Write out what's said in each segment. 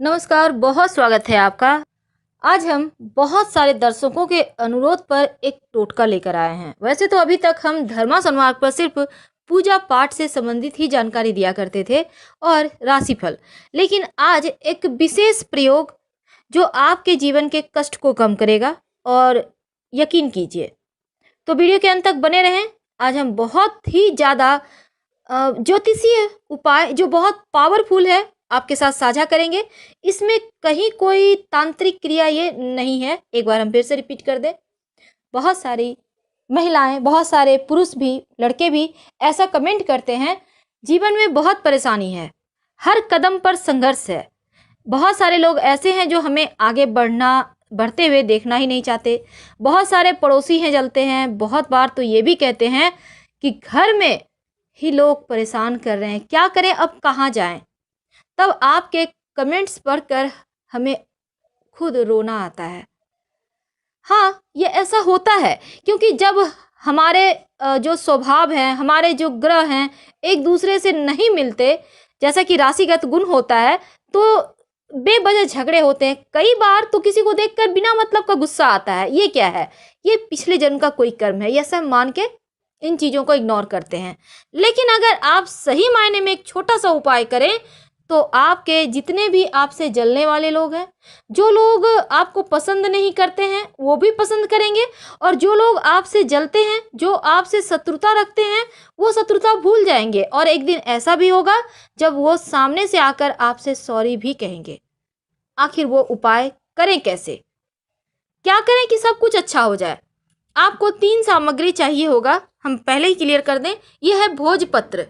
नमस्कार, बहुत स्वागत है आपका। आज हम बहुत सारे दर्शकों के अनुरोध पर एक टोटका लेकर आए हैं। वैसे तो अभी तक हम धर्मा संवाद पर सिर्फ पूजा पाठ से संबंधित ही जानकारी दिया करते थे और राशिफल, लेकिन आज एक विशेष प्रयोग जो आपके जीवन के कष्ट को कम करेगा और यकीन कीजिए। तो वीडियो के अंत तक बने रहें। आज हम बहुत ही ज़्यादा ज्योतिषीय उपाय जो बहुत पावरफुल है आपके साथ साझा करेंगे। इसमें कहीं कोई तांत्रिक क्रिया ये नहीं है। एक बार हम फिर से रिपीट कर दें। बहुत सारी महिलाएं, बहुत सारे पुरुष भी, लड़के भी ऐसा कमेंट करते हैं, जीवन में बहुत परेशानी है, हर कदम पर संघर्ष है। बहुत सारे लोग ऐसे हैं जो हमें आगे बढ़ते हुए देखना ही नहीं चाहते। बहुत सारे पड़ोसी हैं जलते हैं। बहुत बार तो ये भी कहते हैं कि घर में ही लोग परेशान कर रहे हैं, क्या करें, अब कहाँ जाएं। तब आपके कमेंट्स पढ़कर हमें खुद रोना आता है। हाँ, ये ऐसा होता है क्योंकि जब हमारे जो स्वभाव हैं, हमारे जो ग्रह हैं, एक दूसरे से नहीं मिलते, जैसा कि राशिगत गुण होता है, तो बेवजह झगड़े होते हैं। कई बार तो किसी को देखकर बिना मतलब का गुस्सा आता है। ये क्या है? ये पिछले जन्म का कोई कर्म है, ये सब मान के इन चीज़ों को इग्नोर करते हैं। लेकिन अगर आप सही मायने में एक छोटा सा उपाय करें तो आपके जितने भी आपसे जलने वाले लोग हैं, जो लोग आपको पसंद नहीं करते हैं, वो भी पसंद करेंगे, और जो लोग आपसे जलते हैं, जो आपसे शत्रुता रखते हैं, वो शत्रुता भूल जाएंगे। और एक दिन ऐसा भी होगा जब वो सामने से आकर आपसे सॉरी भी कहेंगे। आखिर वो उपाय करें कैसे? क्या करें कि सब कुछ अच्छा हो जाए? आपको 3 सामग्री चाहिए होगा। हम पहले ही क्लियर कर दें, यह है भोजपत्र।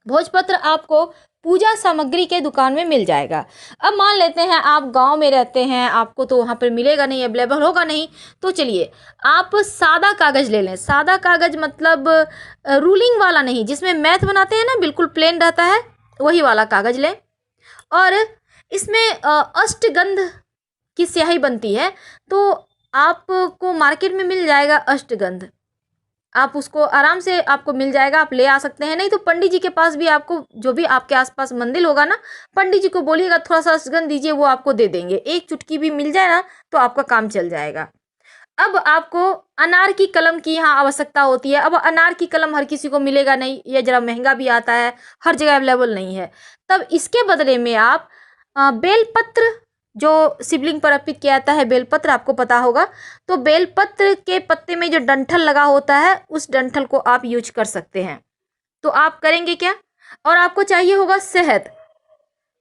भोजपत्र आपको पूजा सामग्री के दुकान में मिल जाएगा। अब मान लेते हैं आप गांव में रहते हैं, आपको तो वहाँ पर मिलेगा नहीं, अवेलेबल होगा नहीं, तो चलिए आप सादा कागज़ ले लें। सादा कागज़ मतलब रूलिंग वाला नहीं, जिसमें मैथ बनाते हैं ना, बिल्कुल प्लेन रहता है, वही वाला कागज़ लें। और इसमें अष्टगंध की स्याही बनती है, तो आपको मार्केट में मिल जाएगा अष्टगंध। आप उसको आराम से आपको मिल जाएगा, आप ले आ सकते हैं। नहीं तो पंडित जी के पास भी, आपको जो भी आपके आसपास मंदिर होगा ना, पंडित जी को बोलिएगा थोड़ा सा अष्टगंध दीजिए, वो आपको दे देंगे। एक चुटकी भी मिल जाए ना तो आपका काम चल जाएगा। अब आपको अनार की कलम की यहाँ आवश्यकता होती है। अब अनार की कलम हर किसी को मिलेगा नहीं, ये जरा महंगा भी आता है, हर जगह अवेलेबल नहीं है। तब इसके बदले में आप बेलपत्र, जो शिवलिंग पर अर्पित किया जाता है, बेलपत्र आपको पता होगा, तो बेलपत्र के पत्ते में जो डंठल लगा होता है, उस डंठल को आप यूज कर सकते हैं। तो आप करेंगे क्या? और आपको चाहिए होगा शहद।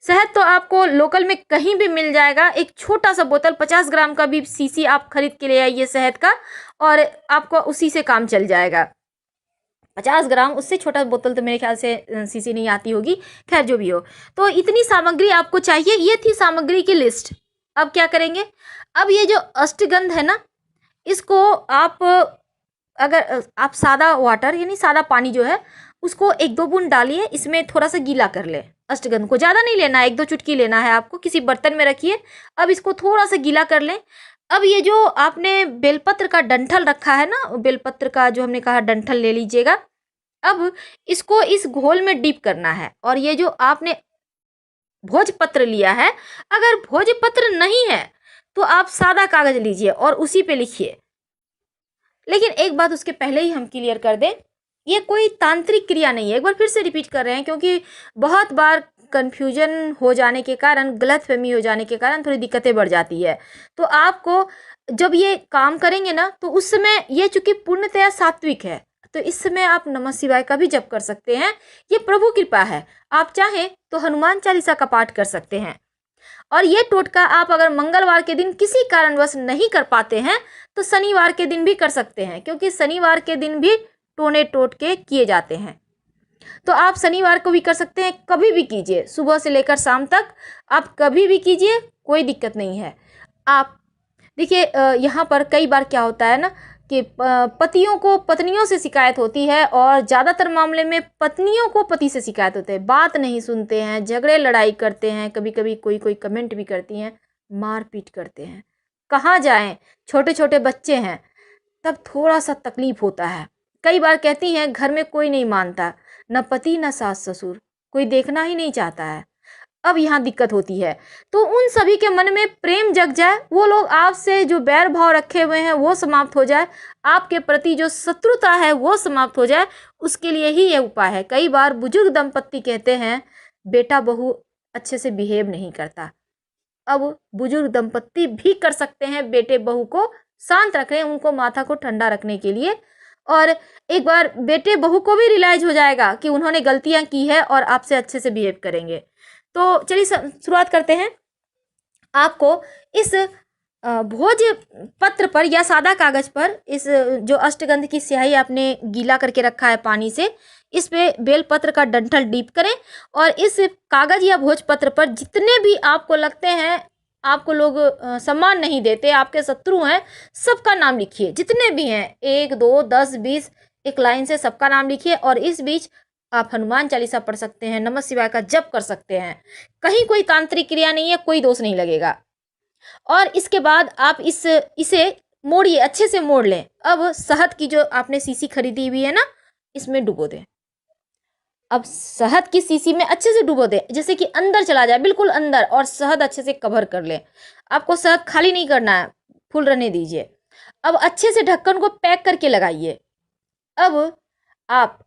शहद तो आपको लोकल में कहीं भी मिल जाएगा। एक छोटा सा बोतल 50 ग्राम का भी शीशी आप खरीद के ले आइए शहद का, और आपको उसी से काम चल जाएगा। 50 ग्राम, उससे छोटा बोतल तो मेरे ख्याल से शीशी नहीं आती होगी। खैर जो भी हो, तो इतनी सामग्री आपको चाहिए। ये थी सामग्री की लिस्ट। अब क्या करेंगे? अब ये जो अष्टगंध है ना, इसको आप अगर आप सादा वाटर यानी सादा पानी जो है, उसको 1-2 बूंद डालिए, इसमें थोड़ा सा गीला कर ले। अष्टगंध को ज़्यादा नहीं लेना है, 1-2 चुटकी लेना है आपको। किसी बर्तन में रखिए। अब इसको थोड़ा सा गीला कर लें। अब ये जो आपने बेलपत्र का डंठल रखा है ना, बेलपत्र का जो हमने कहा डंठल ले लीजिएगा। अब इसको इस घोल में डीप करना है। और ये जो आपने भोजपत्र लिया है, अगर भोजपत्र नहीं है तो आप सादा कागज लीजिए और उसी पे लिखिए। लेकिन एक बात उसके पहले ही हम क्लियर कर दें, ये कोई तांत्रिक क्रिया नहीं है। एक बार फिर से रिपीट कर रहे हैं, क्योंकि बहुत बार कन्फ्यूजन हो जाने के कारण, गलतफहमी हो जाने के कारण थोड़ी दिक्कतें बढ़ जाती है। तो आपको जब ये काम करेंगे ना, तो उस समय ये चूंकि पूर्णतया सात्विक है, तो इस समय आप नमः शिवाय का भी जप कर सकते हैं। ये प्रभु कृपा है। आप चाहें तो हनुमान चालीसा का पाठ कर सकते हैं। और ये टोटका आप अगर मंगलवार के दिन किसी कारणवश नहीं कर पाते हैं तो शनिवार के दिन भी कर सकते हैं, क्योंकि शनिवार के दिन भी टोने टोटके किए जाते हैं। तो आप शनिवार को भी कर सकते हैं, कभी भी कीजिए, सुबह से लेकर शाम तक आप कभी भी कीजिए, कोई दिक्कत नहीं है। आप देखिए, यहाँ पर कई बार क्या होता है ना कि पतियों को पत्नियों से शिकायत होती है, और ज़्यादातर मामले में पत्नियों को पति से शिकायत होते हैं। बात नहीं सुनते हैं, झगड़े लड़ाई करते हैं, कभी कभी कोई कोई कमेंट भी करती हैं, मारपीट करते हैं। कहाँ जाएं, छोटे छोटे बच्चे हैं, तब थोड़ा सा तकलीफ होता है। कई बार कहती हैं घर में कोई नहीं मानता, न पति न सास ससुर, कोई देखना ही नहीं चाहता है। अब यहाँ दिक्कत होती है। तो उन सभी के मन में प्रेम जग जाए, वो लोग आपसे जो बैर भाव रखे हुए हैं वो समाप्त हो जाए, आपके प्रति जो शत्रुता है वो समाप्त हो जाए, उसके लिए ही ये उपाय है। कई बार बुजुर्ग दंपत्ति कहते हैं बेटा बहू अच्छे से बिहेव नहीं करता। अब बुजुर्ग दंपत्ति भी कर सकते हैं बेटे बहू को शांत रखें, उनको माथा को ठंडा रखने के लिए। और एक बार बेटे बहू को भी रियलाइज हो जाएगा कि उन्होंने गलतियां की है और आपसे अच्छे से बिहेव करेंगे। तो चलिए शुरुआत करते हैं। आपको इस भोज पत्र पर या सादा कागज पर इस जो अष्टगंध की स्याही आपने गीला करके रखा है पानी से, इस पे बेलपत्र का डंठल डीप करें और इस कागज या भोज पत्र पर जितने भी आपको लगते हैं आपको लोग सम्मान नहीं देते, आपके शत्रु हैं, सबका नाम लिखिए। जितने भी हैं 1 2 10 20 एक लाइन से सबका नाम लिखिए। और इस बीच आप हनुमान चालीसा पढ़ सकते हैं, नमः शिवाय का जप कर सकते हैं। कहीं कोई तांत्रिक क्रिया नहीं है, कोई दोष नहीं लगेगा। और इसके बाद आप इसे मोड़िए, अच्छे से मोड़ लें। अब शहद की जो आपने शीशी खरीदी हुई है ना, इसमें डुबो दें। अब शहद की शीशी में अच्छे से डुबो दें, जैसे कि अंदर चला जाए, बिल्कुल अंदर, और शहद अच्छे से कवर कर लें। आपको शहद खाली नहीं करना है, फुल रहने दीजिए। अब अच्छे से ढक्कन को पैक करके लगाइए। अब आप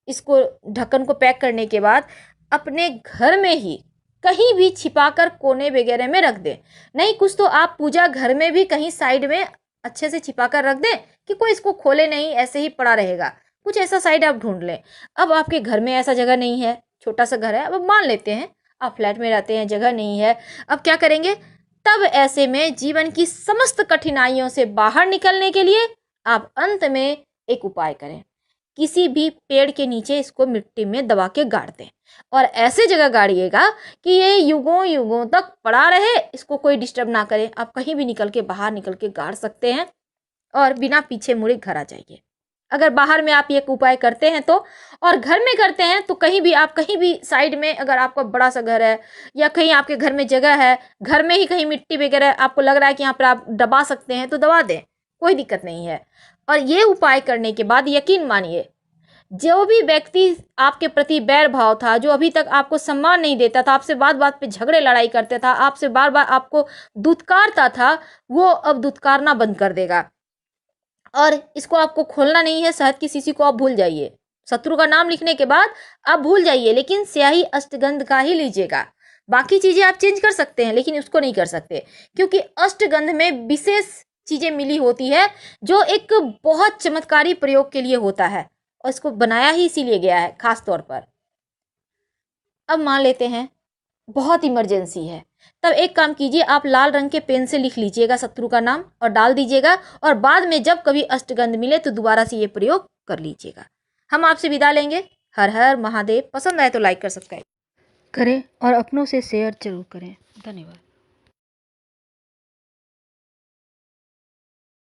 इसको ढक्कन को पैक करने के बाद अपने घर में ही कहीं भी छिपाकर कोने वगैरह में रख दें। नहीं कुछ तो आप पूजा घर में भी कहीं साइड में अच्छे से छिपाकर रख दें कि कोई इसको खोले नहीं, ऐसे ही पड़ा रहेगा। कुछ ऐसा साइड आप ढूंढ लें। अब आपके घर में ऐसा जगह नहीं है, छोटा सा घर है, अब मान लेते हैं आप फ्लैट में रहते हैं, जगह नहीं है, अब क्या करेंगे? तब ऐसे में जीवन की समस्त कठिनाइयों से बाहर निकलने के लिए आप अंत में एक उपाय करें। किसी भी पेड़ के नीचे इसको मिट्टी में दबा के गाड़ दें और ऐसे जगह गाड़िएगा कि ये युगों युगों तक पड़ा रहे, इसको कोई डिस्टर्ब ना करे। आप कहीं भी निकल के बाहर निकल के गाड़ सकते हैं और बिना पीछे मुड़े घर आ जाइए। अगर बाहर में आप ये उपाय करते हैं तो, और घर में करते हैं तो कहीं भी आप कहीं भी साइड में, अगर आपका बड़ा सा घर है या कहीं आपके घर में जगह है, घर में ही कहीं मिट्टी वगैरह आपको लग रहा है कि यहाँ पर आप दबा सकते हैं तो दबा दें, कोई दिक्कत नहीं है। और ये उपाय करने के बाद यकीन मानिए, जो भी व्यक्ति आपके प्रति बैर भाव था, जो अभी तक आपको सम्मान नहीं देता था, आपसे बात बात पे झगड़े लड़ाई करता था, आपसे बार बार आपको दुत्कारता था, वो अब दुत्कारना बंद कर देगा। और इसको आपको खोलना नहीं है, शहद की शीशी को आप भूल जाइए। शत्रु का नाम लिखने के बाद आप भूल जाइए, लेकिन स्याही अष्टगंध का ही लीजिएगा। बाकी चीजें आप चेंज कर सकते हैं लेकिन उसको नहीं कर सकते, क्योंकि अष्टगंध में विशेष चीजें मिली होती है जो एक बहुत चमत्कारी प्रयोग के लिए होता है और इसको बनाया ही इसीलिए गया है खास तौर पर। अब मान लेते हैं बहुत इमरजेंसी है, तब एक काम कीजिए, आप लाल रंग के पेन से लिख लीजिएगा शत्रु का नाम और डाल दीजिएगा, और बाद में जब कभी अष्टगंध मिले तो दोबारा से ये प्रयोग कर लीजिएगा। हम आपसे विदा लेंगे। हर हर महादेव। पसंद आए तो लाइक कर, सब्सक्राइब करें और अपनों से शेयर जरूर करें। धन्यवाद।